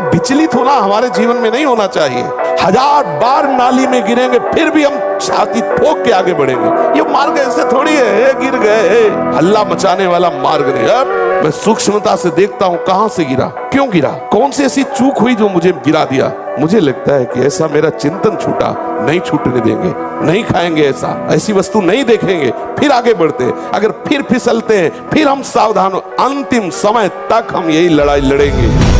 विचलित होना हमारे जीवन में नहीं होना चाहिए। 1000 बार नाली में गिरेंगे फिर भी हम छाती ठोक के आगे बढ़ेंगे। ये मार्ग ऐसे थोड़ी है गिर गए, हल्ला मचाने वाला मार्ग नहीं। अब मैं सूक्ष्मता से देखता हूँ कहां से गिरा, क्यों गिरा, कौन सी ऐसी चूक हुई जो मुझे गिरा दिया। मुझे लगता है कि ऐसा मेरा चिंतन छूटा, नहीं छूटने देंगे, नहीं खाएंगे ऐसी वस्तु नहीं देखेंगे, फिर आगे बढ़ते हैं। अगर फिर फिसलते हैं फिर हम सावधान हो, अंतिम समय तक हम यही लड़ाई लड़ेंगे।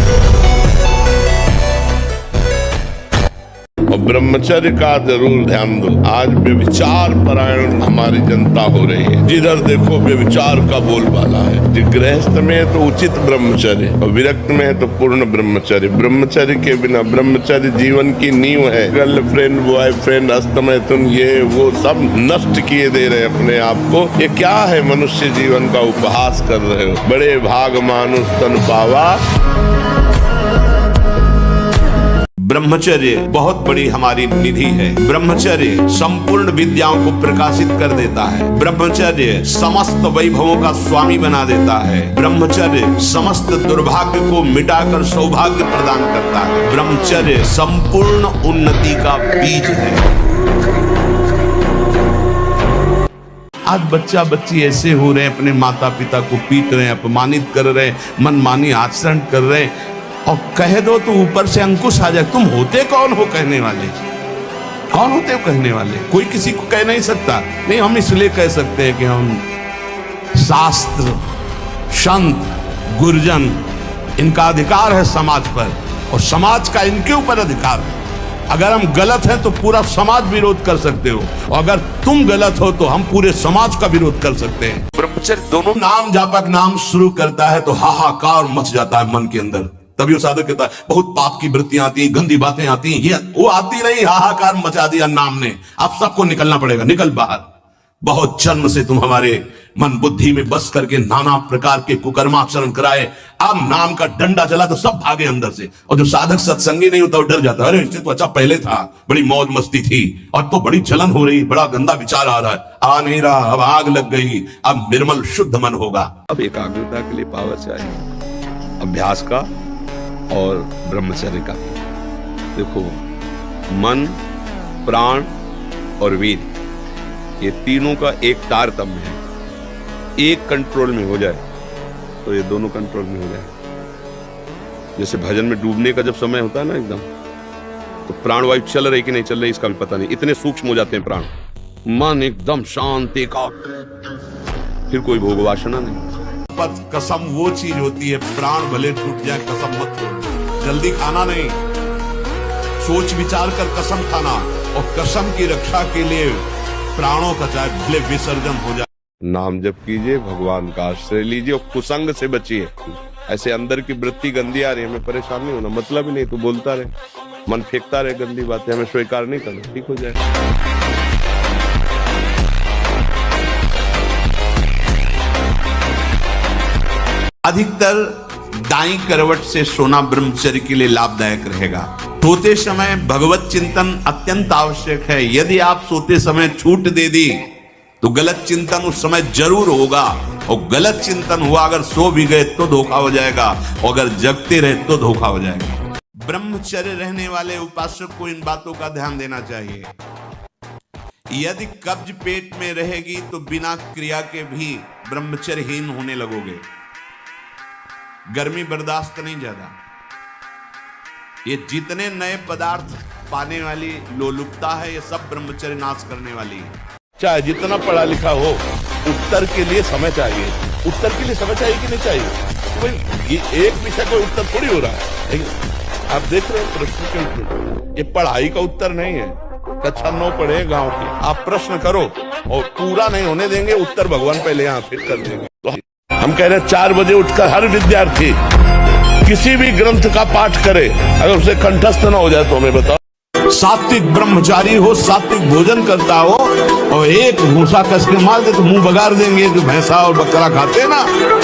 और ब्रह्मचर्य का जरूर ध्यान दो। आज व्यभिचार परायण हमारी जनता हो रही है, जिधर देखो व्यभिचार का बोलबाला है। गृहस्थ में है तो उचित ब्रह्मचर्य, और विरक्त में है तो पूर्ण ब्रह्मचर्य। ब्रह्मचर्य के बिना, ब्रह्मचर्य जीवन की नींव है। गर्लफ्रेंड, बॉयफ्रेंड, अस्तमैथुन, ये वो सब नष्ट किए दे रहे अपने आप को। ये क्या है, मनुष्य जीवन का उपहास कर रहे हो। बड़े भाग मानुष तन पावा। ब्रह्मचर्य बहुत बड़ी हमारी निधि है। ब्रह्मचर्य संपूर्ण विद्याओं को प्रकाशित कर देता है। ब्रह्मचर्य समस्त वैभवों का स्वामी बना देता है। ब्रह्मचर्य समस्त दुर्भाग्य को मिटाकर सौभाग्य प्रदान करता है। ब्रह्मचर्य संपूर्ण उन्नति का बीज है। आज बच्चा बच्ची ऐसे हो रहे हैं, अपने माता पिता को पीट रहे हैं, अपमानित कर रहे हैं, मनमानी आचरण कर रहे हैं, और कह दो तो ऊपर से अंकुश आ जाए। तुम होते कौन हो कहने वाले? कौन होते हो कहने वाले? कोई किसी को कह नहीं सकता। नहीं, हम इसलिए कह सकते हैं कि हम शास्त्र, संत, गुरुजन, इनका अधिकार है समाज पर, और समाज का इनके ऊपर अधिकार है। अगर हम गलत हैं तो पूरा समाज विरोध कर सकते हो, और अगर तुम गलत हो तो हम पूरे समाज का विरोध कर सकते हैं। ब्रह्मचर्य दोनों नाम जापक नाम शुरू करता है तो हाहाकार मच जाता है मन के अंदर। तभी वो साधक कहता है बहुत पाप की वृत्तियां आती, गंदी बातें आती, ये वो आती नहीं, हाहाकार मचा दिया नाम ने। अब सबको निकलना पड़ेगा, निकल बाहर। बहुत जन्म से तुम हमारे मन बुद्धि में बस करके नाना प्रकार के कुकर्माचरण कराए। अब नाम का डंडा चला तो सब भागे अंदर से। और जो साधक सत्संगी नहीं होता वो डर जाता है, अरे इससे तो अच्छा पहले था, बड़ी मौज मस्ती थी, और तो बड़ी जलन हो रही, बड़ा गंदा विचार आ रहा है, आ नहीं रहा, अब आग लग गई, अब निर्मल शुद्ध मन होगा। अब एकाग्रता के लिए पावर चाहिए, अभ्यास का और ब्रह्मचर्य का। देखो, मन, प्राण और वीर, ये तीनों का एक तारतम्य है। एक कंट्रोल में हो जाए तो ये दोनों कंट्रोल में हो जाए। जैसे भजन में डूबने का जब समय होता है ना एकदम, तो प्राणवायु चल रही कि नहीं चल रही इसका भी पता नहीं, इतने सूक्ष्म हो जाते हैं प्राण। मन एकदम शांत, एकाग्र, फिर कोई भोग वासना नहीं। पर कसम वो चीज होती है, प्राण भले टूट जाए कसम मत तोड़ो। जल्दी खाना नहीं, सोच विचार कर कसम खाना, और कसम की रक्षा के लिए प्राणों का चाहे भले विसर्जन हो जाए। नाम जप कीजिए, भगवान का आश्रय लीजिए, और कुसंग से बचिए। ऐसे अंदर की वृत्ति गंदी आ रही है, हमें परेशान नहीं होना, मतलब ही नहीं, तो बोलता रहे, मन फेंकता रहे गंदी बातें, हमें स्वीकार नहीं करना, ठीक हो जाए। अधिकतर दाईं करवट से सोना ब्रह्मचर्य के लिए लाभदायक रहेगा। सोते समय भगवत चिंतन अत्यंत आवश्यक है। यदि आप सोते समय छूट दे दी तो गलत चिंतन उस समय जरूर होगा, और गलत चिंतन हुआ अगर सो भी गए तो धोखा हो जाएगा, और अगर जगते रहे तो धोखा हो जाएगा। ब्रह्मचर्य रहने वाले उपासक को इन बातों का ध्यान देना चाहिए। यदि कब्ज पेट में रहेगी तो बिना क्रिया के भी ब्रह्मचर्यहीन होने लगोगे। गर्मी बर्दाश्त नहीं ज्यादा, ये जितने नए पदार्थ पाने वाली लोलुपता है, ये सब ब्रह्मचर्य नाश करने वाली है। चाहे जितना पढ़ा लिखा हो, उत्तर के लिए समय चाहिए। उत्तर के लिए समय चाहिए कि नहीं चाहिए? कोई ये एक विषय का उत्तर थोड़ी हो रहा है। आप देख रहे हो प्रश्न के उत्तर, ये पढ़ाई का उत्तर नहीं है। कक्षा 9 पढ़े गांव के, आप प्रश्न करो और पूरा नहीं होने देंगे, उत्तर भगवान पहले यहाँ फिर कर देंगे। तो हम कह रहे हैं 4 बजे उठकर हर विद्यार्थी किसी भी ग्रंथ का पाठ करे, अगर उसे कंठस्थ न हो जाए तो हमें बताओ। सात्विक ब्रह्मचारी हो, सात्विक भोजन करता हो, और एक भूसा कस के मार दे तो मुंह बगाड़ देंगे। जो भैंसा और बकरा खाते हैं ना,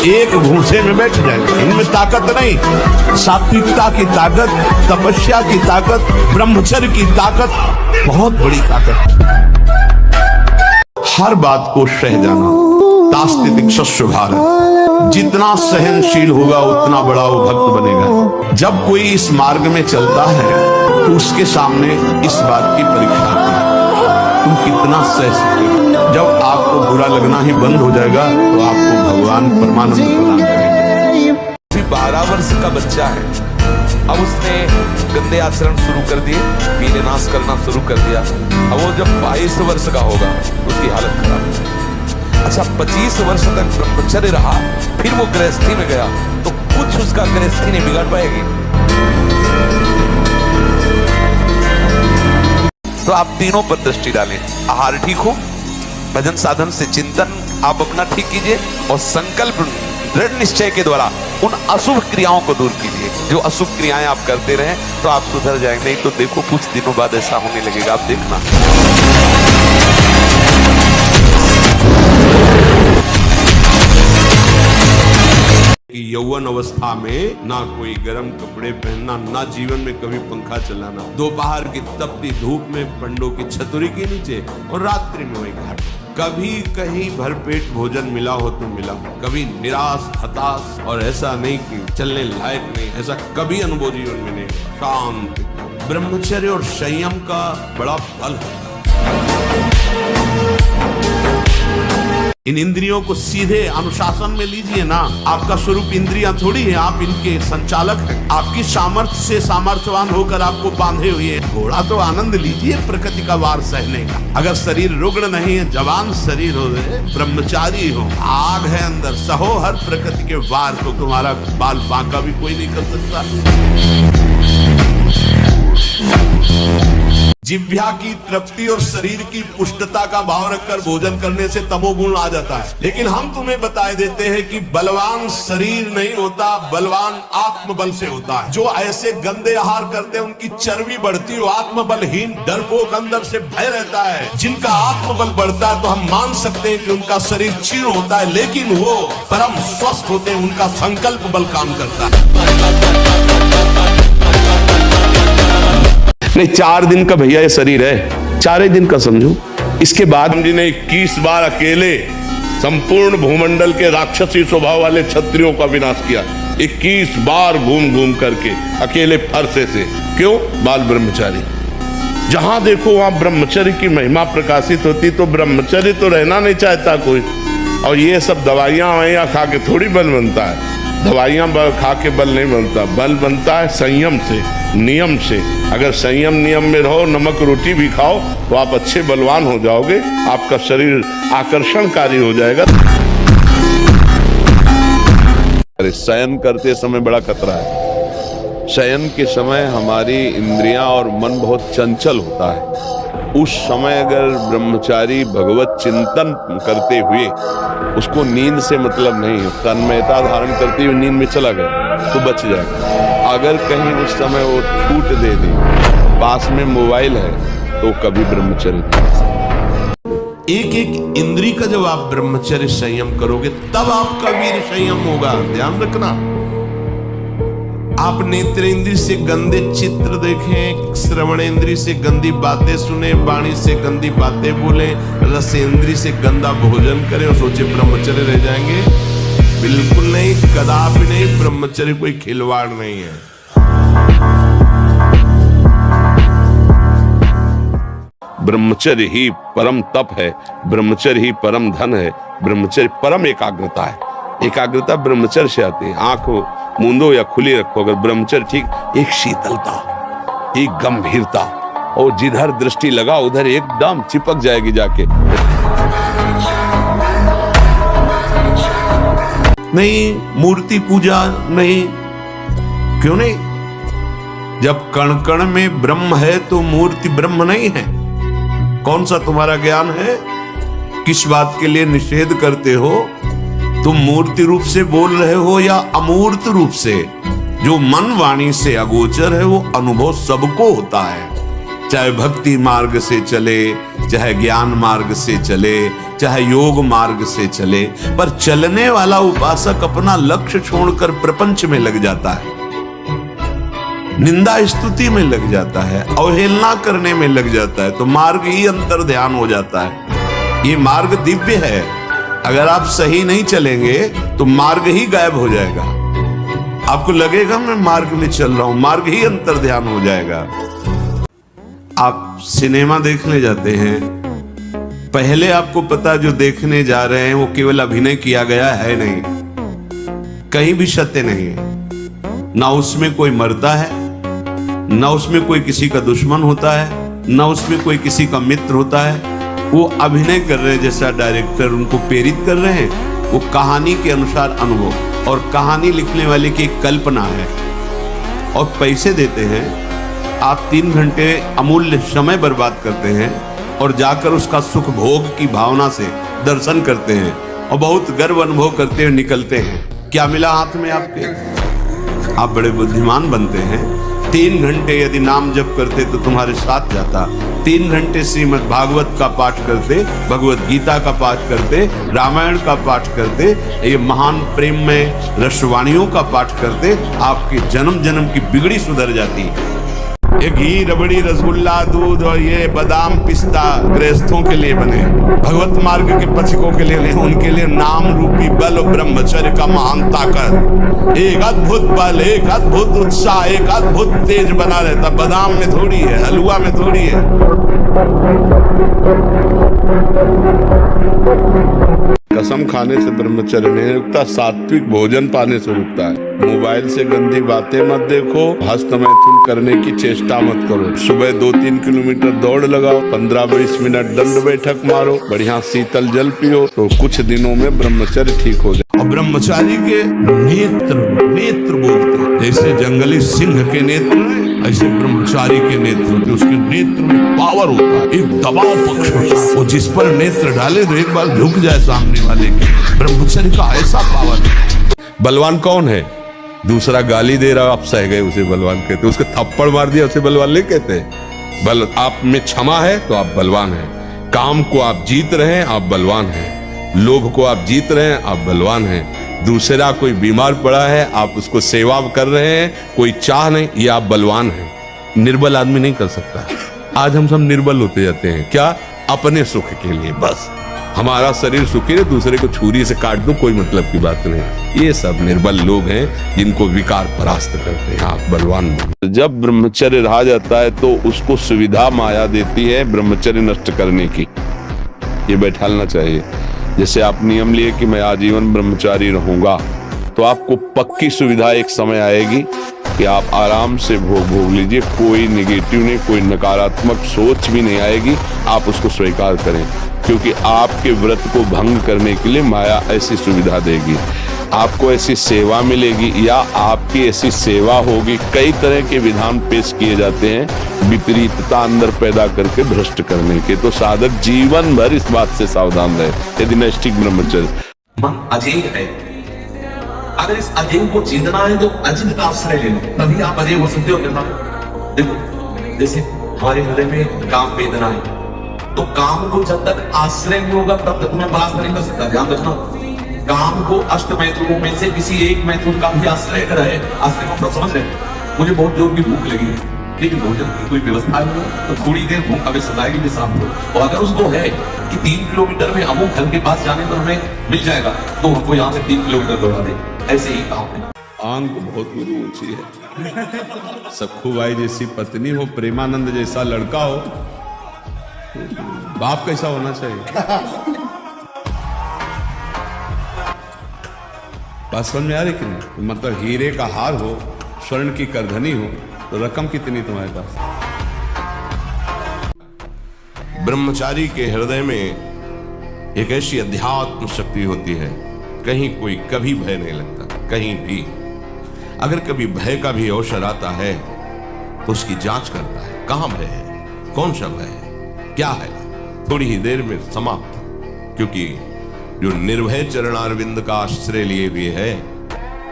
एक भूसे में बैठ जाएंगे। इनमें ताकत नहीं। सात्विकता की ताकत, तपस्या की ताकत, ब्रह्मचर्य की ताकत बहुत बड़ी ताकत। हर बात को सह जाना, तास्तिक शस्त्र भारत। जितना सहनशील होगा उतना बड़ा वो भक्त बनेगा। जब कोई इस मार्ग में चलता है तो उसके सामने इस बात की परीक्षा आती है, तुम कितना सह सकते हो। जब आपको बुरा लगना ही बंद हो जाएगा तो आपको भगवान परमानंद प्रदान करेंगे। 12 वर्ष का बच्चा है, अब उसने गंदे आचरण शुरू कर दिए, पीने नाश करना शुरू कर दिया। अब वो जब 22 वर्ष का होगा उसकी हालत खराब हो जाएगी। अच्छा, 25 वर्ष तक ब्रह्मचर्य रहा, फिर वो गृहस्थी में गया तो कुछ उसका गृहस्थी नहीं बिगाड़ पाएगी। तो आप तीनों पर दृष्टि डालें। आहार ठीक हो, भजन साधन से चिंतन आप अपना ठीक कीजिए और संकल्प दृढ़ निश्चय के द्वारा उन अशुभ क्रियाओं को दूर कीजिए। जो अशुभ क्रियाएं आप करते रहें तो आप सुधर जाएंगे, नहीं तो देखो कुछ दिनों बाद ऐसा होने लगेगा, आप देखना। यौवन अवस्था में ना कोई गर्म कपड़े पहनना, ना जीवन में कभी पंखा चलाना, दोपहर की तपती धूप में पंडों की छतरी के नीचे और रात्रि में वही घाट। कभी कहीं भरपेट भोजन मिला हो तो मिला, कभी निराश हताश और ऐसा नहीं कि चलने लायक नहीं, ऐसा कभी अनुभव जीवन में नहीं। शांति, ब्रह्मचर्य और संयम का बड़ा बल होता है। इन इंद्रियों को सीधे अनुशासन में लीजिए ना। आपका स्वरूप इंद्रियां थोड़ी है, आप इनके संचालक हैं। आपकी सामर्थ्य से सामर्थ्यवान होकर आपको बांधे हुए हैं। थोड़ा तो आनंद लीजिए प्रकृति का वार सहने का। अगर शरीर रुग्ण नहीं है, जवान शरीर हो, ब्रह्मचारी हो, आग है अंदर, सहो हर प्रकृति के वार, तो तुम्हारा बाल बांका भी कोई नहीं कर सकता। जिह्वा की तृप्ति और शरीर की पुष्टता का भाव रखकर भोजन करने से तमोगुण आ जाता है। लेकिन हम तुम्हें बताए देते हैं कि बलवान शरीर नहीं होता, बलवान आत्मबल से होता है। जो ऐसे गंदे आहार करते हैं उनकी चर्बी बढ़ती है, आत्मबलहीन डरपोक अंदर से भय रहता है। जिनका आत्मबल बढ़ता है तो हम मान सकते हैं कि उनका शरीर क्षीण होता है, लेकिन वो परम स्वस्थ होते हैं, उनका संकल्प बल काम करता है। नहीं, 4 दिन का भैया ये शरीर है, 4 दिन का समझो। इसके बाद हम जी ने 21 बार अकेले संपूर्ण भूमंडल के राक्षसी स्वभाव वाले क्षत्रियों का विनाश किया। 21 बार घूम घूम करके अकेले फरसे से। क्यों? बाल ब्रह्मचारी। जहां देखो वहां ब्रह्मचर्य की महिमा प्रकाशित होती, तो ब्रह्मचर्य तो रहना नहीं चाहता कोई। और ये सब दवाइयां ववाइयां खा के थोड़ी बल बनता है। दवाइयां खा के बल नहीं बनता, बल बनता है संयम से, नियम से। अगर संयम नियम में रहो, नमक रोटी भी खाओ, तो आप अच्छे बलवान हो जाओगे, आपका शरीर आकर्षणकारी हो जाएगा। अरे शयन करते समय बड़ा खतरा है। शयन के समय हमारी इंद्रियां और मन बहुत चंचल होता है। उस समय अगर ब्रह्मचारी भगवत चिंतन करते हुए, उसको नींद से मतलब नहीं है, तन्मयता धारण करते हुए नींद में चला गया तो बच जाएगा। अगर कहीं उस समय वो छूट दे दे, पास में मोबाइल है, तो कभी ब्रह्मचर्य नहीं। एक एक इंद्री का जब आप ब्रह्मचर्य संयम करोगे तब आपका वीर संयम होगा। ध्यान रखना। आप नेत्रेंद्री से गंदे चित्र देखें, श्रवणेंद्री से गंदी बातें सुने, वाणी से गंदी बातें बोले, रसेंद्री से गंदा भोजन करें और सोचे ब्रह्मचर्य रह जाएंगे। बिल्कुल नहीं, कदापि नहीं। ब्रह्मचर्य कोई खिलवाड़ नहीं है। ब्रह्मचर्य ही परम तप है, ब्रह्मचर्य ही परम धन है, ब्रह्मचर्य परम एकाग्रता है। एकाग्रता ब्रह्मचर्य से आती है। आंख मूंदो या खुली रखो, अगर ब्रह्मचर्य ठीक, एक शीतलता, एक गंभीरता, और जिधर दृष्टि लगा उधर एकदम चिपक जाएगी जाके। नहीं, मूर्ति पूजा नहीं। क्यों नहीं? जब कण कण में ब्रह्म है तो मूर्ति ब्रह्म नहीं है। कौन सा तुम्हारा ज्ञान है? किस बात के लिए निषेध करते हो? तुम मूर्ति रूप से बोल रहे हो या अमूर्त रूप से? जो मन वाणी से अगोचर है वो अनुभव सबको होता है। चाहे भक्ति मार्ग से चले, चाहे ज्ञान मार्ग से चले, चाहे योग मार्ग से चले, पर चलने वाला उपासक अपना लक्ष्य छोड़कर प्रपंच में लग जाता है, निंदा स्तुति में लग जाता है, अवहेलना करने में लग जाता है, तो मार्ग ही अंतर ध्यान हो जाता है। ये मार्ग दिव्य है। अगर आप सही नहीं चलेंगे तो मार्ग ही गायब हो जाएगा। आपको लगेगा मैं मार्ग में चल रहा हूं, मार्ग ही अंतर्ध्यान हो जाएगा। आप सिनेमा देखने जाते हैं, पहले आपको पता जो देखने जा रहे हैं वो केवल अभिनय किया गया है नहीं, कहीं भी सत्य नहीं है। ना उसमें कोई मरता है, ना उसमें कोई किसी का दुश्मन होता है, ना उसमें कोई किसी का मित्र होता है। वो अभिनय कर रहे हैं, जैसा डायरेक्टर उनको प्रेरित कर रहे हैं, वो कहानी के अनुसार अनुभव, और कहानी लिखने वाले की एक कल्पना है और पैसे देते हैं। आप 3 घंटे अमूल्य समय बर्बाद करते हैं और जाकर उसका सुख भोग की भावना से दर्शन करते हैं और बहुत गर्व अनुभव करते हुए निकलते हैं। क्या मिला हाथ में आपके? आप बड़े बुद्धिमान बनते हैं। 3 घंटे यदि नाम जप करते तो तुम्हारे साथ जाता, 3 घंटे श्रीमद् भागवत का पाठ करते, भगवत गीता का पाठ करते, रामायण का पाठ करते, ये महान प्रेम में रसवाणियों का पाठ करते, आपके जन्म जन्म की बिगड़ी सुधर जाती। ये घी, रबड़ी, रसगुल्ला, दूध और ये बादाम, पिस्ता गृहस्थों के लिए बने, भगवत मार्ग के पथिकों के लिए नहीं, उनके लिए नाम रूपी बल और ब्रह्मचर्य का महान ताकत, एक अद्भुत बल, एक अद्भुत उत्साह, एक अद्भुत तेज बना रहता। बादाम में थोड़ी है, हलवा में थोड़ी है। कसम खाने से ब्रह्मचर्य नहीं रुकता, सात्विक भोजन पाने से रुकता है। मोबाइल से गंदी बातें मत देखो, हस्त मैथुन करने की चेष्टा मत करो। सुबह 2-3 किलोमीटर दौड़ लगाओ, 15-20 मिनट दंड बैठक मारो, बढ़िया शीतल जल पियो, तो कुछ दिनों में ब्रह्मचर्य ठीक हो जाए। और ब्रह्मचारी के नेत्र बोलते हैं, जैसे जंगली सिंह के नेत्र ऐसे ब्रह्मचारी के नेत्र होते, उसके नेत्र में पावर होता है, एक दबाव पक्ष होता है। वो जिस पर नेत्र डाले तो एक बार झुक जाए सामने वाले के। ब्रह्मचर्य का ऐसा पावर। बलवान कौन है? दूसरा गाली दे रहा, आप सह गए उसे बलवान कहते, उसके थप्पड़ मार दिया उसे बलवान नहीं कहते। बल आप में क्षमा है तो आप बलवान हैं, काम को आप जीत रहे हैं आप बलवान हैं, लोभ को आप जीत रहे हैं आप बलवान हैं, दूसरा कोई बीमार पड़ा है आप उसको सेवा कर रहे हैं, कोई चाह नहीं, ये आप बलवान हैं। निर्बल आदमी नहीं कर सकता। आज हम सब निर्बल होते जाते हैं, क्या? अपने सुख के लिए, बस हमारा शरीर सुखी रहे, दूसरे को छुरी से काट दो, कोई मतलब की बात नहीं। ये सब निर्बल लोग हैं जिनको विकार परास्त करते हैं। आप बलवान बनो। जब ब्रह्मचर्य रहा जाता है तो उसको सुविधा माया देती है ब्रह्मचर्य नष्ट करने की, ये बैठालना चाहिए। जैसे आप नियम लिए कि मैं आजीवन ब्रह्मचारी रहूंगा, तो आपको पक्की सुविधा एक समय आएगी कि आप आराम से भोग लीजिए, कोई निगेटिव नहीं, कोई नकारात्मक सोच भी नहीं आएगी। आप उसको स्वीकार करें, क्योंकि आपके व्रत को भंग करने के लिए माया ऐसी सुविधा देगी। आपको ऐसी सेवा मिलेगी या आपकी ऐसी सेवा होगी। कई तरह के विधान पेश किए जाते हैं विपरीतता अंदर पैदा करके भ्रष्ट करने के, तो साधक जीवन भर इस बात से सावधान रहे। यदि नैष्ठिक ब्रह्मचर्य मन अजेय है, अगर इस अजेय को जीतना है तो अजित का आश्रय ले लो, तभी आप अजेय हो सकते हो। देखो, जैसे हमारे हृदय में काम वेदना है, तो काम को जब तक आश्रय नहीं होगा तब तक तुम्हें परास्त नहीं कर सकता। ध्यान रखना, काम को अष्ट मैथुनों में से किसी एक मैथुन का भी आश्रय करे। आश्रय को समझ रहे? मुझे बहुत जोर की भूख लगी है, लेकिन भोजन की कोई व्यवस्था नहीं है, तो थोड़ी देर भूख हमें सताएगी भी शाम को। और अगर उसको है कि 3 किलोमीटर में अमुक घर के पास जाने पर हमें मिल जाएगा, तो हमको यहाँ से 3 किलोमीटर दौड़ा दे। ऐसे ही काम है। आंख बहुत ऊंची है। सखुबाई जैसी पत्नी हो, प्रेमानंद जैसा लड़का हो, बाप कैसा होना चाहिए? बात समझ में आ रही कि नहीं? मतलब हीरे का हार हो, स्वर्ण की करधनी हो, तो रकम कितनी तुम्हारे पास? ब्रह्मचारी के हृदय में एक ऐसी अध्यात्म शक्ति होती है, कहीं कोई कभी भय नहीं लगता, कहीं भी। अगर कभी भय का भी अवसर आता है तो उसकी जांच करता है, कहां भय है, कौन सा भय है, क्या है, थोड़ी ही देर में समाप्त। क्योंकि जो निर्भय चरणारविंद का आश्रय लिए हुए है,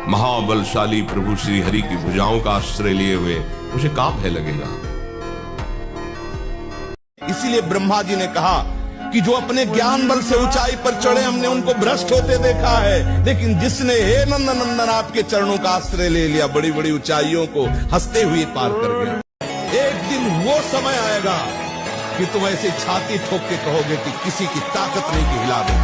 महाबलशाली प्रभु श्री हरि की भुजाओं का आश्रय लिए हुए, उसे कहां भय लगेगा। इसीलिए ब्रह्मा जी ने कहा कि जो अपने ज्ञान बल से ऊंचाई पर चढ़े, हमने उनको भ्रष्ट होते देखा है, लेकिन जिसने हे नंदन नंदन आपके चरणों का आश्रय ले लिया, बड़ी बड़ी ऊंचाइयों को हंसते हुए पार कर गया। एक दिन वो समय आएगा कि तुम ऐसे छाती ठोक के कहोगे कि किसी की ताकत नहीं कि हिला दे।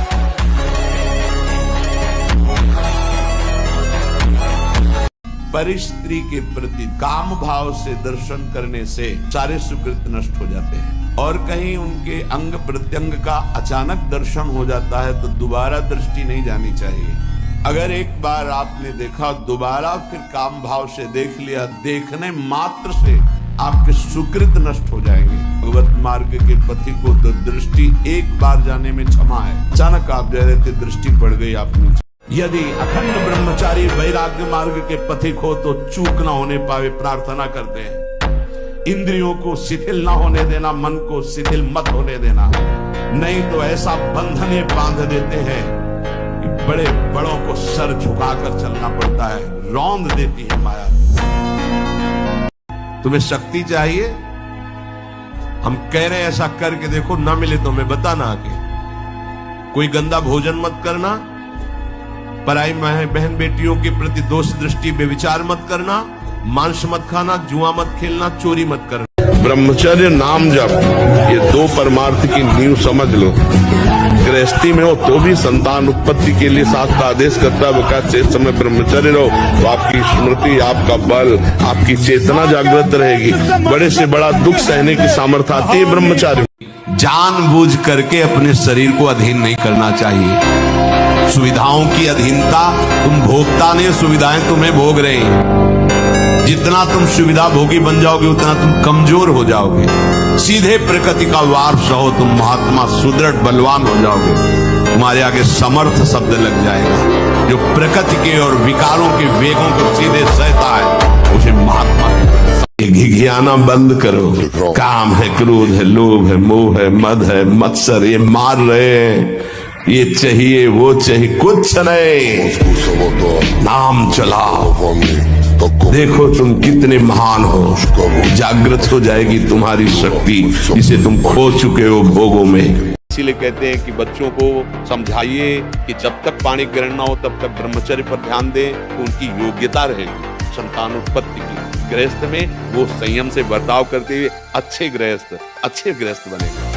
परिस्त्री के प्रति काम भाव से दर्शन करने से सारे सुकृत नष्ट हो जाते हैं। और कहीं उनके अंग प्रत्यंग का अचानक दर्शन हो जाता है तो दोबारा दृष्टि नहीं जानी चाहिए। अगर एक बार आपने देखा, दोबारा फिर काम भाव से देख लिया, देखने मात्र से आपके सुकृत नष्ट हो जाएंगे। भगवत मार्ग के पथि को तो दृष्टि एक बार जाने में क्षमा है। अचानक आप जा रहे थे, दृष्टि पड़ गई आपने। यदि अखंड ब्रह्मचारी वैराग्य मार्ग के पथिक हो तो चूक ना होने पावे प्रार्थना करते हैं। इंद्रियों को शिथिल ना होने देना, मन को शिथिल मत होने देना, नहीं तो ऐसा बंधने बांध देते हैं कि बड़े बड़ों को सर झुकाकर चलना पड़ता है, रौंद देती है माया। तुम्हें शक्ति चाहिए, हम कह रहे हैं ऐसा करके देखो, ना मिले तो हमें बताना आके। कोई गंदा भोजन मत करना, पराई बहन बेटियों के प्रति दोष दृष्टि बेविचार मत करना, मांस मत खाना, जुआ मत खेलना, चोरी मत करना। ब्रह्मचर्य नाम जप, ये दो परमार्थ की नींव समझ लो। गृहस्थी में हो तो भी संतान उत्पत्ति के लिए शास्त्र आदेश करता है बका चेत समय ब्रह्मचर्य रहो, तो आपकी स्मृति, आपका बल, आपकी चेतना जागृत रहेगी। बड़े से बड़ा दुख सहने की सामर्थ्य आती है ब्रह्मचार्य। जानबूझ करके अपने शरीर को अधीन नहीं करना चाहिए। सुविधाओं की अधीनता, तुम भोगता नहीं, सुविधाएं तुम्हें भोग रही हैं। जितना तुम सुविधा भोगी बन जाओगे उतना तुम कमजोर हो जाओगे। सीधे प्रकृति का वारस हो, तुम महात्मा सुदृढ़ बलवान हो जाओगे। तुम्हारे आगे समर्थ शब्द लग जाएगा। जो प्रकृति के और विकारों के वेगों को सीधे सहता है उसे महात्मा है। घिघियाना बंद करो। काम है, क्रोध है, लोभ है, मोह है, मद है, मत्सर, ये मार रहे हैं। ये चाहिए, वो चाहिए, कुछ नहीं, नाम चलाओ। देखो तुम कितने महान हो। जागृत हो जाएगी तुम्हारी शक्ति जिसे तुम खो चुके हो भोगों में। इसीलिए कहते हैं कि बच्चों को समझाइए कि जब तक पाणी ग्रहण ना हो तब तक ब्रह्मचर्य पर ध्यान दें, तो उनकी योग्यता रहेगी संतान उत्पत्ति की। गृहस्थ में वो संयम से बर्ताव करते हुए अच्छे गृहस्थ बनेंगे।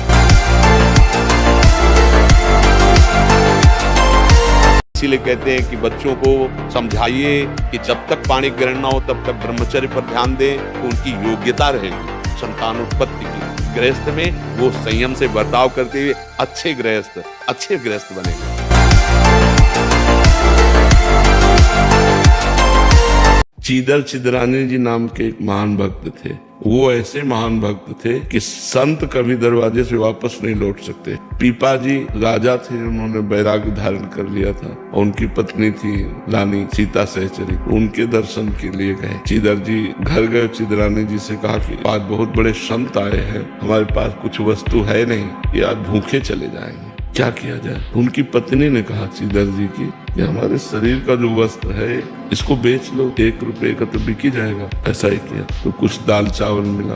इसीलिए कहते हैं कि बच्चों को समझाइए कि जब तक पाणी ग्रहण ना हो तब तक ब्रह्मचर्य पर ध्यान दें, तो उनकी योग्यता रहेगी संतान उत्पत्ति की। गृहस्थ में वो संयम से बर्ताव करते हुए अच्छे गृहस्थ बनेंगे। चीदर चिदरानी जी नाम के एक महान भक्त थे। वो ऐसे महान भक्त थे कि संत कभी दरवाजे से वापस नहीं लौट सकते। पीपा जी राजा थे, उन्होंने वैराग्य धारण कर लिया था और उनकी पत्नी थी रानी सीता सहचरी। उनके दर्शन के लिए गए। चीदर जी घर गए, चिदरानी जी से कहा कि आज बहुत बड़े संत आए हैं, हमारे पास कुछ वस्तु है नहीं, ये आज भूखे चले जाएंगे, क्या किया जाए। उनकी पत्नी ने कहा चीदर जी की, ये हमारे शरीर का जो वस्त्र है इसको बेच लो, 1 रुपए का तो बिक ही जाएगा। ऐसा ही किया तो कुछ दाल चावल मिला,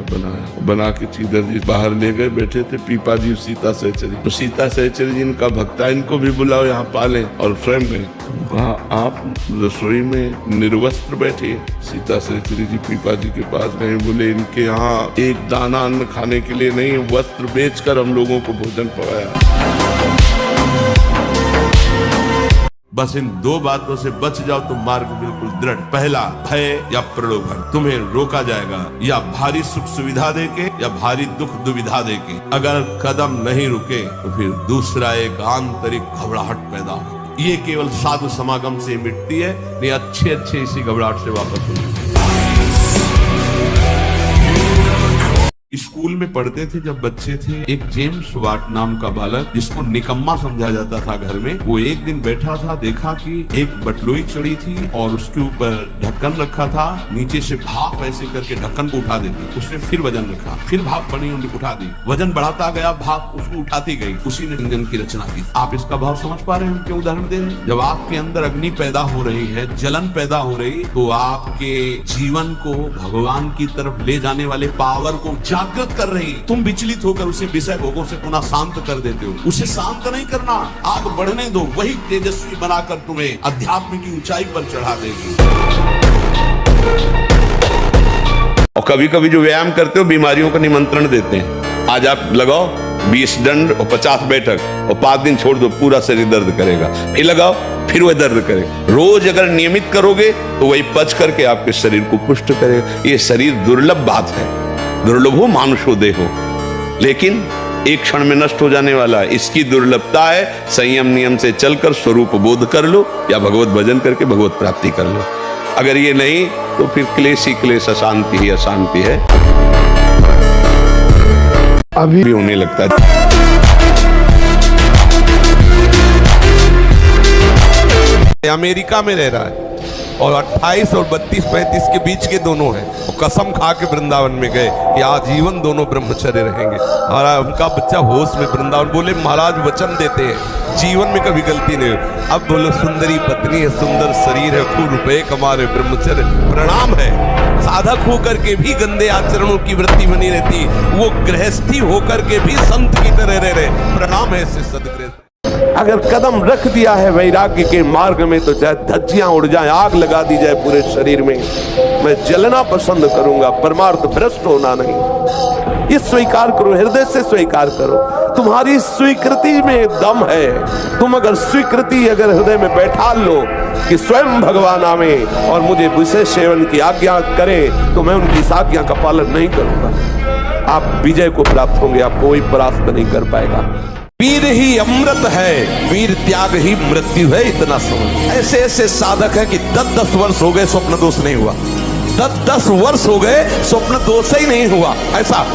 बना के चीदर जी बाहर ले गए। बैठे थे पीपा जी सीता सहचरी, तो सीता सहचरी जी इनका भक्ता, इनको भी बुलाओ यहाँ पाले, और स्वयं गए। कहा आप रसोई में निर्वस्त्र बैठे। सीता सहचरी जी पीपा जी के पास गए, बोले इनके यहाँ एक दाना अन्न खाने के लिए नहीं, वस्त्र बेचकर हम लोगों को भोजन पकाया। बस इन 2 बातों से बच जाओ तो मार्ग बिल्कुल दृढ़। पहला, भय या प्रलोभन, तुम्हें रोका जाएगा या भारी सुख सुविधा देके या भारी दुख दुविधा देके। अगर कदम नहीं रुके तो फिर दूसरा एक आंतरिक घबराहट पैदा हो। ये केवल साधु समागम से मिटती है, नहीं अच्छे इसी घबराहट से वापस होती है। स्कूल में पढ़ते थे जब बच्चे थे, एक जेम्स वाट नाम का बालक जिसको निकम्मा समझा जाता था घर में, वो एक दिन बैठा था, देखा कि एक बटलोई चढ़ी थी और उसके ऊपर ढक्कन रखा था, नीचे से भाप ऐसे करके ढक्कन को उठा देती। उसने फिर वजन रखा, फिर भाप बनी, उन्हें उठा दी, वजन बढ़ाता गया, भाप उसको उठाती गई। उसी ने इंजन की रचना की। आप इसका भाव समझ पा रहे हैं क्यों उदाहरण दे रहे हैं? जब आपके अंदर अग्नि पैदा हो रही है, जलन पैदा हो रही, तो आपके जीवन को भगवान की तरफ ले जाने वाले पावर को जागृत कर रही। तुम विचलित होकर उसे विषय भोगों से पुनः शांत कर देते हो। उसे शांत नहीं करना, आग बढ़ने दो, वही तेजस्वी बनाकर तुम्हें अध्यात्म की ऊंचाई पर चढ़ा देगी। और कभी कभी जो व्यायाम करते हो बीमारियों का निमंत्रण देते हैं। आज आप लगाओ 20 दंड और 50 बैठक और 5 दिन छोड़ दो, पूरा शरीर दर्द करेगा। फिर लगाओ, फिर वह दर्द करेगा। रोज अगर नियमित करोगे तो वही पच करके आपके शरीर को पुष्ट करेगा। ये शरीर दुर्लभ बात है, दुर्लभ हो मानुषो देहो, लेकिन एक क्षण में नष्ट हो जाने वाला है। इसकी दुर्लभता है संयम नियम से चलकर स्वरूप बोध कर लो या भगवत भजन करके भगवत प्राप्ति कर लो। अगर ये नहीं तो फिर क्लेश ही क्लेश, अशांति ही अशांति है, अभी भी होने लगता है। अमेरिका में रह रहा है और 28 और 32-35 के बीच के दोनों हैं। वो कसम खा के वृंदावन में गए कि आजीवन दोनों ब्रह्मचर्य रहेंगे। और उनका बच्चा होश में वृंदावन, बोले महाराज वचन देते हैं जीवन में कभी गलती नहीं हो। अब बोलो सुंदरी पत्नी है, सुंदर शरीर है, खूब रुपए कमा रहे, ब्रह्मचर्य प्रणाम है। साधक होकर के भी गंदे आचरणों की वृत्ति बनी रहती, वो गृहस्थी होकर के भी संत की तरह रह रहे, प्रणाम है ऐसे सदगृहस्थ। अगर कदम रख दिया है वैराग्य के मार्ग में तो चाहे धज्जियां उड़ जाए, आग लगा दी जाए पूरे शरीर में, मैं जलना पसंद करूंगा, परमार्थ भ्रष्ट होना नहीं। ये स्वीकार करो, हृदय से स्वीकार करो। तुम्हारी स्वीकृति में दम है। तुम अगर स्वीकृति अगर हृदय में बैठा लो कि स्वयं भगवान आवे और मुझे विशेष सेवन की आज्ञा करें, तो मैं उनकी इस आज्ञा का पालन नहीं करूंगा। आप विजय को प्राप्त होंगे, आप कोई परास्त नहीं कर पाएगा। वीर ही अमृत है, वीर त्याग ही मृत्यु है, इतना समझ। ऐसे ऐसे साधक है कि 10-10 वर्ष हो गए स्वप्न दोष नहीं हुआ, 10-10 वर्ष हो गए स्वप्न दोष ही नहीं हुआ।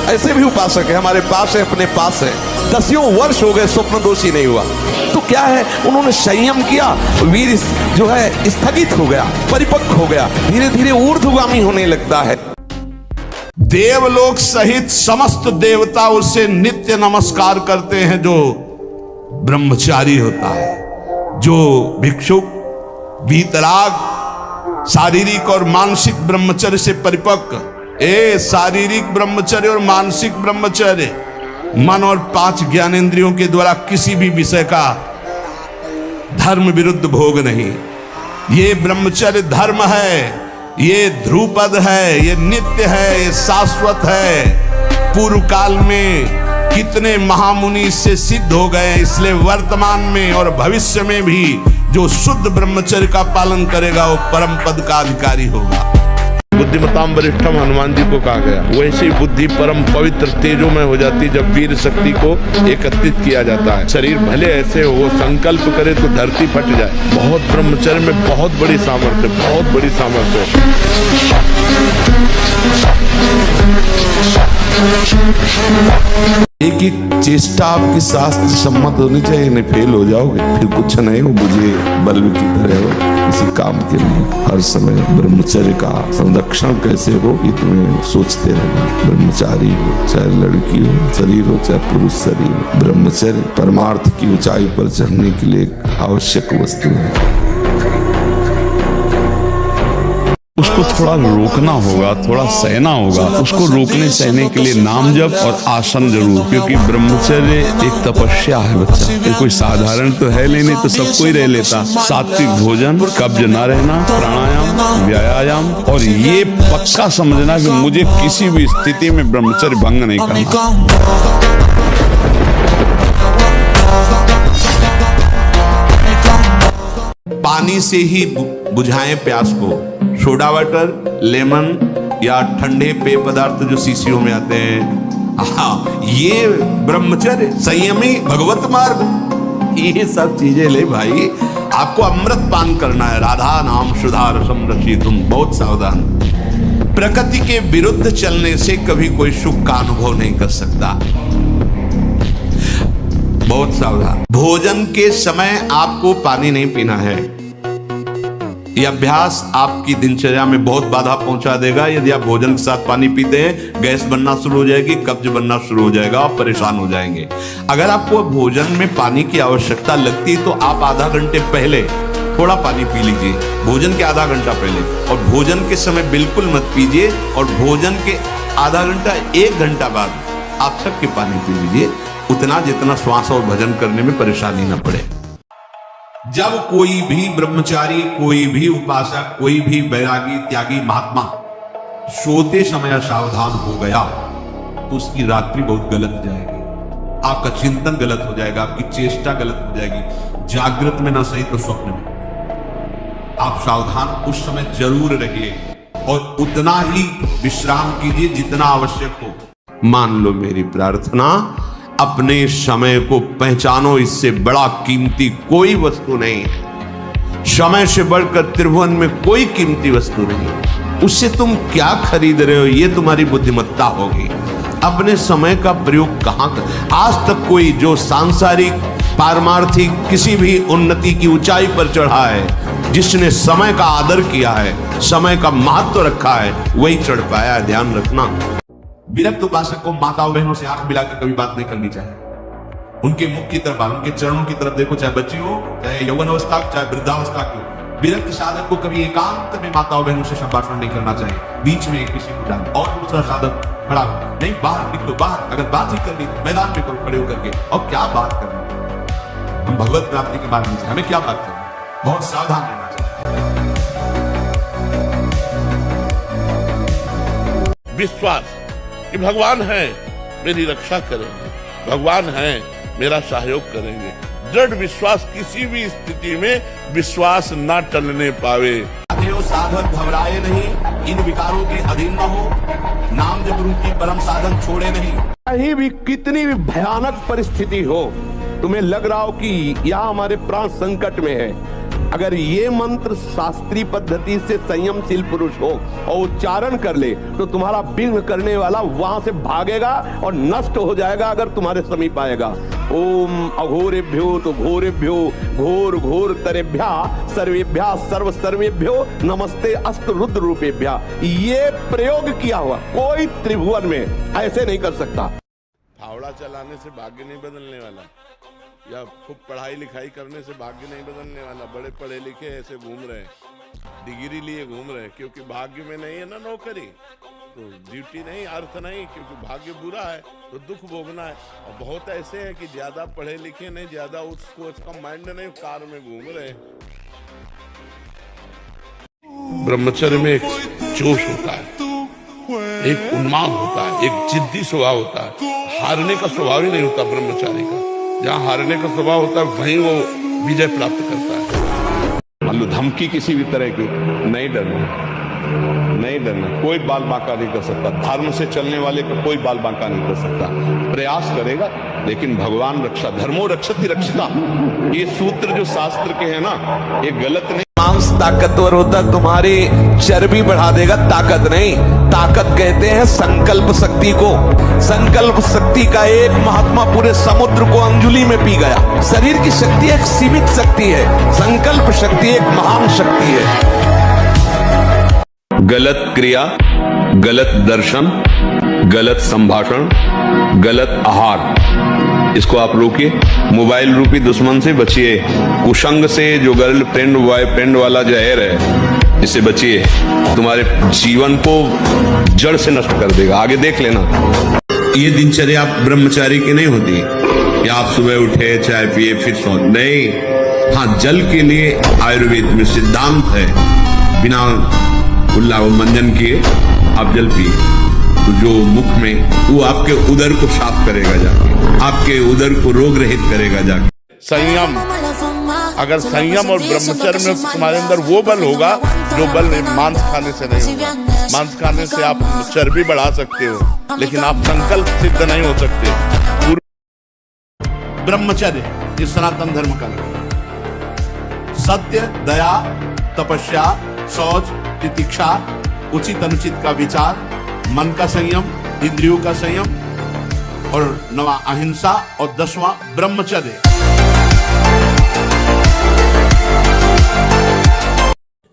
ऐसे भी उपासक है हमारे पास है, अपने पास है, 10 वर्ष हो गए स्वप्न दोष ही नहीं हुआ। तो क्या है, उन्होंने संयम किया, वीर जो है स्थगित हो गया, परिपक्व हो गया, धीरे धीरे ऊर्ध्वगामी होने लगता है। देवलोक सहित समस्त देवता उससे नित्य नमस्कार करते हैं जो ब्रह्मचारी होता है, जो भिक्षुक, वीतराग, शारीरिक और मानसिक ब्रह्मचर्य से परिपक्व। शारीरिक ब्रह्मचर्य और मानसिक ब्रह्मचर्य, मन और 5 ज्ञानेंद्रियों के द्वारा किसी भी विषय का धर्म विरुद्ध भोग नहीं। ये ब्रह्मचर्य धर्म है, ये ध्रुपद है, ये नित्य है, ये शाश्वत है। पूर्व काल में कितने महामुनि इससे सिद्ध हो गए, इसलिए वर्तमान में और भविष्य में भी जो शुद्ध ब्रह्मचर्य का पालन करेगा वो परम पद का अधिकारी होगा। बुद्धिमताम वरिष्ठम हनुमान जी को कहा गया, वैसे ही बुद्धि परम पवित्र तेजोमय हो जाती जब वीर शक्ति को एकत्रित किया जाता है। शरीर भले ऐसे हो, संकल्प करे तो धरती फट जाए। बहुत ब्रह्मचर्य में बहुत बड़ी सामर्थ्य, बहुत बड़ी सामर्थ्य। एक एक चेष्टा आपकी शास्त्र सम्मत होनी चाहिए, नहीं फेल हो जाओगे, फिर कुछ नहीं हो, मुझे बल्ब की तरह हो, किसी काम के नहीं। हर समय ब्रह्मचर्य का संरक्षण कैसे हो ये तुम्हें सोचते रहना। ब्रह्मचारी हो, चाहे लड़की हो, शरीर हो, चाहे पुरुष शरीर हो, ब्रह्मचर्य परमार्थ की ऊंचाई पर चढ़ने के लिए एक आवश्यक वस्तु है। उसको थोड़ा रोकना होगा, थोड़ा सहना होगा। उसको रोकने सहने के लिए नाम जप और आसन जरूर, क्योंकि ब्रह्मचर्य एक तपस्या है बच्चा, ये कोई साधारण तो है नहीं तो सब कोई रह लेता। सात्विक भोजन, कब्ज न रहना, प्राणायाम, व्यायाम, और ये पक्का समझना कि मुझे किसी भी स्थिति में ब्रह्मचर्य भंग नहीं करना। पानी से ही बुझाएं प्यास को। सोडा वाटर, लेमन या ठंडे पेय पदार्थ जो शीशियों में आते हैं, ये ब्रह्मचर्य, संयमी भगवत मार्ग, ये सब चीजें ले भाई। आपको अमृत पान करना है, राधा नाम सुधा रसम रसी, तुम बहुत सावधान। प्रकृति के विरुद्ध चलने से कभी कोई सुख का अनुभव नहीं कर सकता, बहुत सावधान। भोजन के समय आपको पानी नहीं पीना है। यह अभ्यास आपकी दिनचर्या में बहुत बाधा पहुंचा देगा। यदि आप भोजन के साथ पानी पीते हैं, गैस बनना शुरू हो जाएगी, कब्ज बनना शुरू हो जाएगा, आप परेशान हो जाएंगे। अगर आपको भोजन में पानी की आवश्यकता लगती है तो आप आधा घंटे पहले थोड़ा पानी पी लीजिए, भोजन के आधा घंटा पहले, और भोजन के समय बिल्कुल मत पीजिए, और भोजन के आधा घंटा 1 घंटा बाद आप सबके पानी पी लीजिए, उतना जितना श्वास और भजन करने में परेशानी न पड़े। जब कोई भी ब्रह्मचारी, कोई भी उपासक, कोई भी वैरागी, त्यागी महात्मा सोते समय सावधान हो गया तो उसकी रात्रि बहुत गलत जाएगी। आपका चिंतन गलत हो जाएगा, आपकी चेष्टा गलत हो जाएगी। जागृत में ना सही तो स्वप्न में आप सावधान उस समय जरूर रहिए और उतना ही विश्राम कीजिए जितना आवश्यक हो। मान लो मेरी प्रार्थना, अपने समय को पहचानो, इससे बड़ा कीमती कोई वस्तु नहीं है। समय से बढ़कर त्रिभुवन में कोई कीमती वस्तु नहीं। उससे तुम क्या खरीद रहे हो, ये तुम्हारी बुद्धिमत्ता होगी। अपने समय का प्रयोग कहां कर, आज तक कोई जो सांसारिक पारमार्थिक किसी भी उन्नति की ऊंचाई पर चढ़ा है, जिसने समय का आदर किया है, समय का महत्व रखा है, वही चढ़ पाया। ध्यान रखना, विरक्त उपासक को माताओं बहनों से आंख मिलाकर कभी बात नहीं करनी चाहिए। उनके मुख की तरफ, उनके चरणों की तरफ देखो, चाहे बच्ची हो, चाहे यौवन अवस्था, चाहे वृद्धावस्था की हो। विरक्त साधक को कभी एकांत में माताओं बहनों से संभाषण नहीं करना चाहिए, बीच में किसी को डाल। और दूसरा साधक खड़ा हो, नहीं बाहर निकलो, बाहर अगर बात ही करनी तो मैदान में करो खड़े होकर के। और क्या बात करनी, हम भगवत प्राप्ति की बात नहीं चाहिए, हमें क्या बात करनी, बहुत सावधान रहना चाहिए। विश्वास कि भगवान है, मेरी रक्षा करेंगे, भगवान है, मेरा सहयोग करेंगे। दृढ़ विश्वास, किसी भी स्थिति में विश्वास न टलने पावे। साधक घबराए नहीं, इन विकारों के अधीन न हो, नाम जप रूपी परम साधन छोड़े नहीं। कहीं भी कितनी भी भयानक परिस्थिति हो, तुम्हें लग रहा हो कि यह हमारे प्राण संकट में है, अगर ये मंत्र शास्त्रीय पद्धति से संयमशील पुरुष हो और उच्चारण कर ले तो तुम्हारा विघ्न करने वाला वहां से भागेगा और नष्ट हो जाएगा अगर तुम्हारे समीप आएगा। ओम अघोरेभ्यो तो घोरेभ्यो घोर घोर तरेभ्या सर्वेभ्या सर्व सर्वेभ्यो नमस्ते अस्त रुद्र रूपेभ्या। ये प्रयोग किया हुआ कोई त्रिभुवन में ऐसे नहीं कर सकता। फावड़ा चलाने से भाग्य नहीं बदलने वाला, या खूब पढ़ाई लिखाई करने से भाग्य नहीं बदलने वाला। बड़े पढ़े लिखे ऐसे घूम रहे हैं, डिग्री लिए घूम रहे हैं, क्योंकि भाग्य में नहीं है ना नौकरी, तो ड्यूटी नहीं, अर्थ नहीं, क्योंकि भाग्य बुरा है तो दुख भोगना है। और बहुत ऐसे हैं कि ज्यादा पढ़े लिखे नहीं, ज्यादा उसको उसका माइंड नहीं, कार में घूम रहे हैं। ब्रह्मचर्य में एक जोश होता है, एक उन्माद होता है, एक जिद्दी स्वभाव होता है। हारने का स्वभाव ही नहीं होता ब्रह्मचारी का। जहाँ हारने का स्वभाव होता है वहीं वो विजय प्राप्त करता है। मान लो धमकी किसी भी तरह की, नहीं डरना, नहीं डरना। कोई बाल बांका नहीं कर सकता, धर्म से चलने वाले का कोई बाल बांका नहीं कर सकता। प्रयास करेगा, लेकिन भगवान रक्षा, धर्मो रक्षति रक्षिता, ये सूत्र जो शास्त्र के हैं ना, ये गलत नहीं। मांस ताकतवर होता, तुम्हारी चर्बी बढ़ा देगा, ताकत नहीं। ताकत कहते हैं संकल्प शक्ति को। संकल्प शक्ति का एक महात्मा पूरे समुद्र को अंजुली में पी गया। शरीर की शक्ति एक सीमित शक्ति है, संकल्प शक्ति एक महान शक्ति है। गलत क्रिया, गलत दर्शन, गलत संभाषण, गलत आहार, इसको आप रोकिए। मोबाइल रूपी दुश्मन से बचिए। कुसंग से, जो गर्लफ्रेंड बॉयफ्रेंड वाला जहर है, इससे बचिए। तुम्हारे जीवन को जड़ से नष्ट कर देगा। आगे देख लेना। ये दिनचर्या ब्रह्मचारी की नहीं होती कि आप सुबह उठे, चाय पिए, फिर सो, नहीं। हाँ, जल के लिए आयुर्वेद में सिद्धांत है, बिना कुल्ला व मंजन किए आप जल पिए, तो जो मुख में, वो आपके उदर को साफ करेगा जाके, आपके उदर को रोग रहित करेगा जाके। संयम, अगर संयम और ब्रह्मचर्य में तुम्हारे अंदर वो बल होगा जो बल मांस खाने से नहीं होगा। मांस खाने से आप चर्बी बढ़ा सकते हो, लेकिन आप संकल्प सिद्ध नहीं हो सकते। ब्रह्मचर्य ये सनातन धर्म का नाम। सत्य, दया, तपस्या, शौच, तितिक्षा, उचित अनुचित का विचार, मन का संयम, इंद्रियों का संयम, और 9वां अहिंसा, और 10वां ब्रह्मचर्य।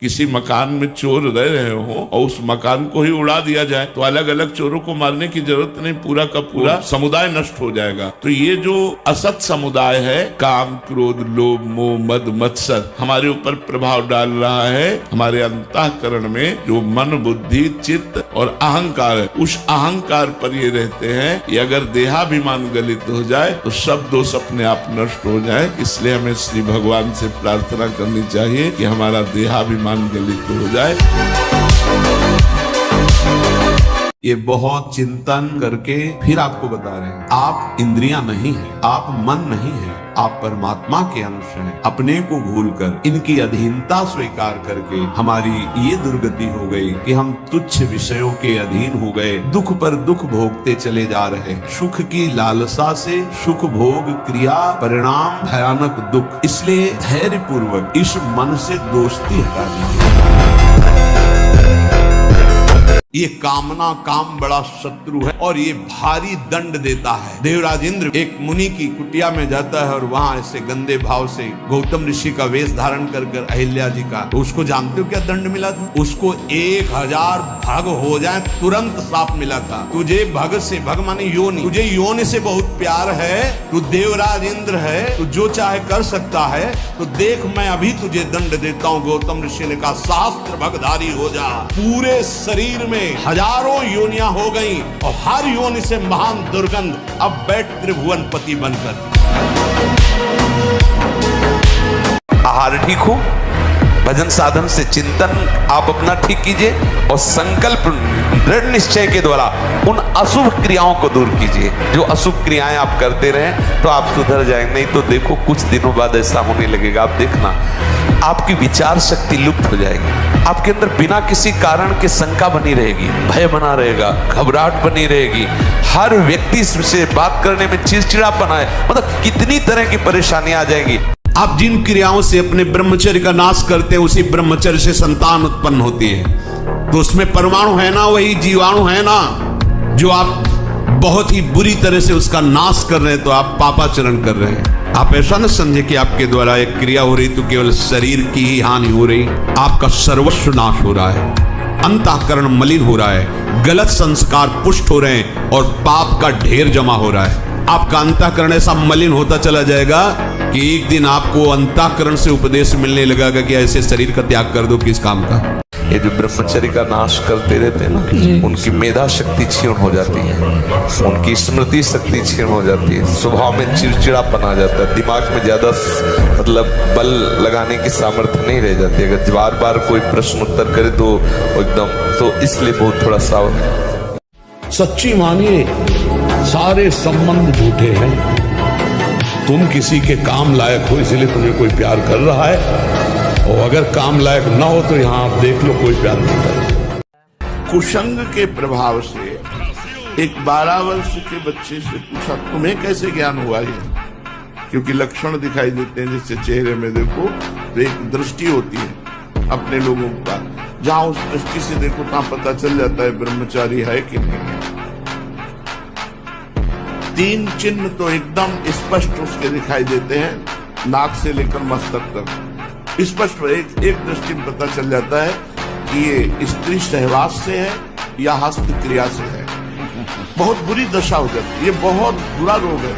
किसी मकान में चोर रह रहे हो और उस मकान को ही उड़ा दिया जाए तो अलग अलग चोरों को मारने की जरूरत नहीं, पूरा का पूरा समुदाय नष्ट हो जाएगा। तो ये जो असत समुदाय है, काम, क्रोध, लोभ, मोह, मद, मत्सर, हमारे ऊपर प्रभाव डाल रहा है। हमारे अंतःकरण में जो मन, बुद्धि, चित्त और अहंकार है, उस अहंकार पर ये रहते हैं कि अगर देहाभिमान गलित हो जाए तो सब दोष अपने आप नष्ट हो जाए। इसलिए हमें श्री भगवान से प्रार्थना करनी चाहिए कि हमारा देहाभिमान गलित हो जाए। ये बहुत चिंतन करके फिर आपको बता रहे हैं, आप इंद्रियां नहीं हैं, आप मन नहीं हैं, आप परमात्मा के अंश हैं। अपने को भूलकर इनकी अधीनता स्वीकार करके हमारी ये दुर्गति हो गई कि हम तुच्छ विषयों के अधीन हो गए, दुख पर दुख भोगते चले जा रहे। सुख की लालसा से सुख भोग क्रिया परिणाम भयानक दुख। इसलिए धैर्य पूर्वक इस मन से दोस्ती हटा दीजिए। ये कामना काम बड़ा शत्रु है और ये भारी दंड देता है। देवराज इंद्र एक मुनि की कुटिया में जाता है और वहां ऐसे गंदे भाव से गौतम ऋषि का वेश धारण कर अहिल्या जी का, तो उसको जानते हो क्या दंड मिला था? उसको 1000 भग हो जाए तुरंत साफ मिला था। तुझे भग से, भग माने योनि, तुझे योनि से बहुत प्यार है, तू देवराज इंद्र है, तू जो चाहे कर सकता है, तो देख मैं अभी तुझे दंड देता हूँ। गौतम ऋषि ने कहा शास्त्र भगधारी हो जा। पूरे शरीर में हजारों योनियां हो गई और हर योनि से महान दुर्गंध। अब बैठ त्रिभुवनपति बनकर। आहार ठीक हो, भजन साधन से चिंतन आप अपना ठीक कीजिए और संकल्प दृढ़ निश्चय के द्वारा उन अशुभ क्रियाओं को दूर कीजिए। जो अशुभ क्रियाएं आप करते रहें तो आप सुधर जाएंगे। नहीं तो देखो कुछ दिनों बाद ऐसा होने लगेगा, आप देखना आपकी विचार शक्ति लुप्त हो जाएगी। आपके अंदर बिना किसी कारण के शंका बनी रहेगी, भय बना रहेगा, घबराहट बनी रहेगी, हर व्यक्ति से बात करने में चिड़चिड़ापन आए, मतलब कितनी तरह की परेशानी आ जाएगी। आप जिन क्रियाओं से अपने ब्रह्मचर्य का नाश करते हैं उसी ब्रह्मचर्य से संतान उत्पन्न होती है। तो उसमें परमाणु है ना, वही जीवाणु है ना, जो आप बहुत ही बुरी तरह से उसका नाश कर रहे हैं। तो आप पापाचरण कर रहे हैं। आप ऐसा न समझे कि आपके द्वारा एक क्रिया हो रही तो केवल शरीर की ही हानि हो रही, आपका सर्वस्व नाश हो रहा है, अंतःकरण मलिन हो रहा है, गलत संस्कार पुष्ट हो रहे हैं और पाप का ढेर जमा हो रहा है। आपका अंतःकरण ऐसा मलिन होता चला जाएगा कि एक दिन आपको अंतःकरण से उपदेश मिलने लगेगा कि ऐसे शरीर का त्याग कर दो, किस काम का। ये जो ब्रह्मचर्य का नाश करते रहते हैं ना, उनकी मेधा शक्ति क्षीण हो जाती है, उनकी स्मृति शक्ति क्षीण हो जाती है, स्वभाव में चिड़चिड़ापन आ जाता है, दिमाग में ज्यादा मतलब बल लगाने की सामर्थ्य नहीं रह जाती। अगर बार बार कोई प्रश्न उत्तर करे तो एकदम, तो इसलिए बहुत थोड़ा सावधान। सच्ची मानिए सारे संबंध झूठे हैं। तुम किसी के काम लायक हो इसलिए तुम्हें कोई प्यार कर रहा है, और अगर काम लायक ना हो तो यहां आप देख लो कोई प्यार नहीं करता। कुसंग के प्रभाव से एक 12 वर्ष के बच्चे से पूछा तुम्हें कैसे ज्ञान हुआ ये? क्योंकि लक्षण दिखाई देते हैं, जैसे चेहरे में देखो तो एक दृष्टि होती है अपने लोगों का, जहां उस दृष्टि से देखो तहां पता चल जाता है ब्रह्मचारी है कि नहीं है। 3 चिन्ह तो एकदम स्पष्ट उसके दिखाई देते हैं, नाक से लेकर मस्तक तक स्पष्ट एक दृष्टि में पता चल जाता है कि ये स्त्री सहवास से है या हस्त क्रिया से है। बहुत बुरी दशा हो जाती है, ये बहुत बुरा रोग है।